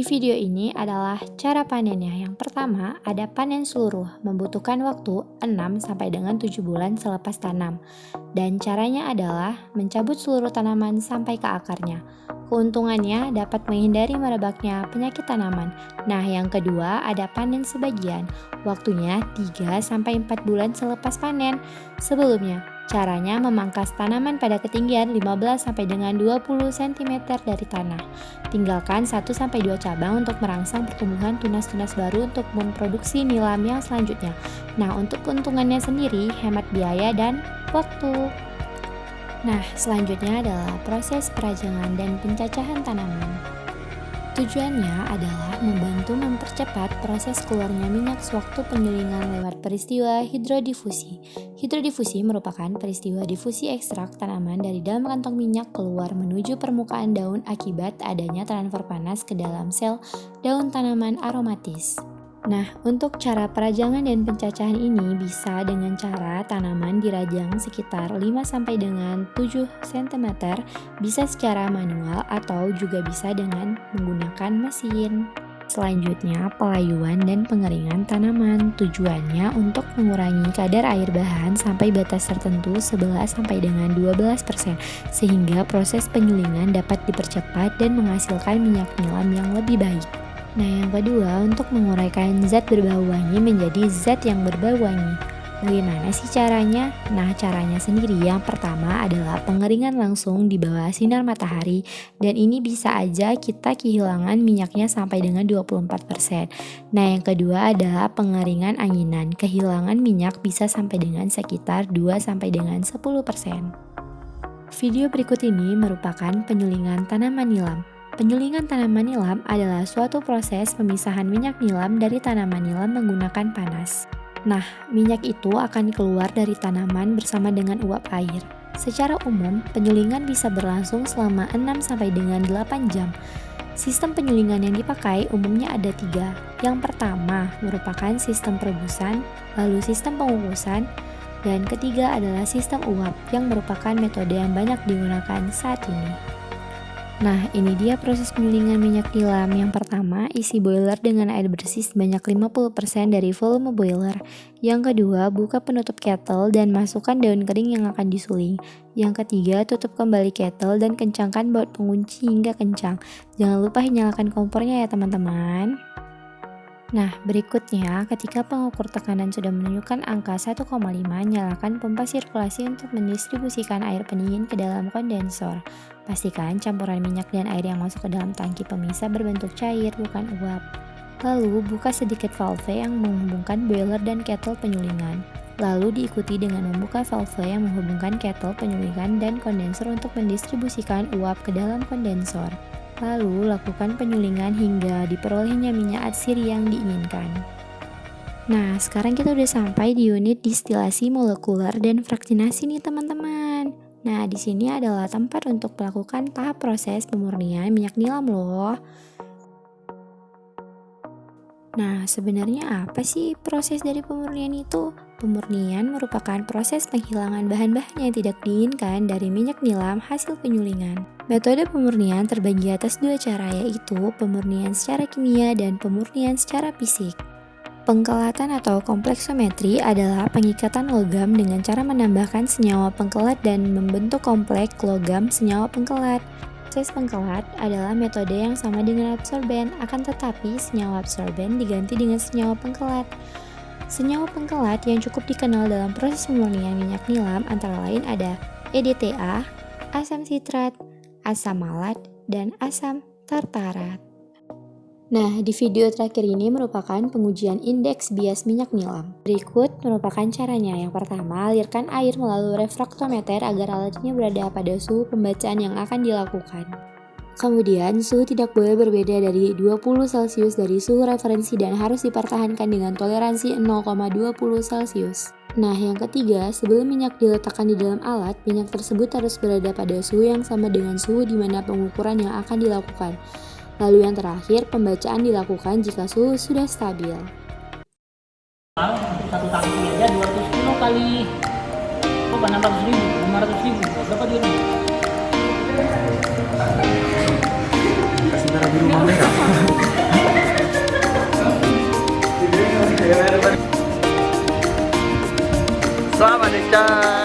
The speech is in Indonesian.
video ini adalah cara panennya. Yang pertama, ada panen seluruh, membutuhkan waktu 6 sampai dengan 7 bulan selepas tanam. Dan caranya adalah mencabut seluruh tanaman sampai ke akarnya. Keuntungannya dapat menghindari merebaknya penyakit tanaman. Nah, yang kedua ada panen sebagian. Waktunya 3 sampai 4 bulan selepas panen. Sebelumnya, caranya memangkas tanaman pada ketinggian 15 sampai dengan 20 cm dari tanah. Tinggalkan 1 sampai 2 cabang untuk merangsang pertumbuhan tunas-tunas baru untuk memproduksi nilam yang selanjutnya. Nah, untuk keuntungannya sendiri hemat biaya dan waktu. Nah, selanjutnya adalah proses perajangan dan pencacahan tanaman. Tujuannya adalah membantu mempercepat proses keluarnya minyak sewaktu penyulingan lewat peristiwa hidrodifusi. Hidrodifusi merupakan peristiwa difusi ekstrak tanaman dari dalam kantong minyak keluar menuju permukaan daun akibat adanya transfer panas ke dalam sel daun tanaman aromatis. Nah, untuk cara perajangan dan pencacahan ini bisa dengan cara tanaman dirajang sekitar 5 sampai dengan 7 cm, bisa secara manual atau juga bisa dengan menggunakan mesin. Selanjutnya, pelayuan dan pengeringan tanaman. Tujuannya untuk mengurangi kadar air bahan sampai batas tertentu 11 sampai dengan 12%, sehingga proses penyulingan dapat dipercepat dan menghasilkan minyak nilam yang lebih baik. Nah, yang kedua, untuk menguraikan zat berbau wangi menjadi zat yang berbau wangi. Bagaimana sih caranya? Nah, caranya sendiri yang pertama adalah pengeringan langsung di bawah sinar matahari, dan ini bisa aja kita kehilangan minyaknya sampai dengan 24%. Nah, yang kedua adalah pengeringan anginan. Kehilangan minyak bisa sampai dengan sekitar 2 sampai dengan 10%. Video berikut ini merupakan penyulingan tanaman nilam. Penyulingan tanaman nilam adalah suatu proses pemisahan minyak nilam dari tanaman nilam menggunakan panas. Nah, minyak itu akan keluar dari tanaman bersama dengan uap air. Secara umum, penyulingan bisa berlangsung selama 6 sampai dengan 8 jam. Sistem penyulingan yang dipakai umumnya ada 3. Yang pertama merupakan sistem perebusan, lalu sistem pengukusan, dan ketiga adalah sistem uap yang merupakan metode yang banyak digunakan saat ini. Nah, ini dia proses penyulingan minyak nilam. Yang pertama, isi boiler dengan air bersih sebanyak 50% dari volume boiler. Yang kedua, buka penutup kettle dan masukkan daun kering yang akan disuling. Yang ketiga, tutup kembali kettle dan kencangkan baut pengunci hingga kencang. Jangan lupa nyalakan kompornya ya teman-teman. Nah, berikutnya ketika pengukur tekanan sudah menunjukkan angka 1,5, nyalakan pompa sirkulasi untuk mendistribusikan air pendingin ke dalam kondensor. Pastikan campuran minyak dan air yang masuk ke dalam tangki pemisah berbentuk cair, bukan uap. Lalu, buka sedikit valve yang menghubungkan boiler dan kettle penyulingan. Lalu diikuti dengan membuka valve yang menghubungkan kettle penyulingan dan kondensor untuk mendistribusikan uap ke dalam kondensor. Lalu, lakukan penyulingan hingga diperolehnya minyak atsir yang diinginkan. Nah, sekarang kita udah sampai di unit distilasi molekuler dan fraksinasi nih teman-teman. Nah, di sini adalah tempat untuk melakukan tahap proses pemurnian minyak nilam loh. Nah, sebenarnya apa sih proses dari pemurnian itu? Pemurnian merupakan proses penghilangan bahan-bahan yang tidak diinginkan dari minyak nilam hasil penyulingan. Metode pemurnian terbagi atas 2 cara, yaitu pemurnian secara kimia dan pemurnian secara fisik. Pengkelatan atau kompleksometri adalah pengikatan logam dengan cara menambahkan senyawa pengkelat dan membentuk kompleks logam senyawa pengkelat. Proses pengkelat adalah metode yang sama dengan absorben, akan tetapi senyawa absorben diganti dengan senyawa pengkelat. Senyawa pengkelat yang cukup dikenal dalam proses pemurnian minyak nilam antara lain ada EDTA, asam sitrat, asam malat, dan asam tartarat. Nah, di video terakhir ini merupakan pengujian indeks bias minyak nilam. Berikut merupakan caranya. Yang pertama, alirkan air melalui refraktometer agar alatnya berada pada suhu pembacaan yang akan dilakukan. Kemudian, suhu tidak boleh berbeda dari 20 Celcius dari suhu referensi dan harus dipertahankan dengan toleransi 0,20 Celcius. Nah, yang ketiga, sebelum minyak diletakkan di dalam alat, minyak tersebut harus berada pada suhu yang sama dengan suhu di mana pengukuran yang akan dilakukan. Lalu yang terakhir, pembacaan dilakukan jika suhu sudah stabil. Untuk satu tangki aja 200 kilo kali 600 ribu, 500 ribu, berapa dia nih? Kasih merah biru merah. Selamat, Dexter.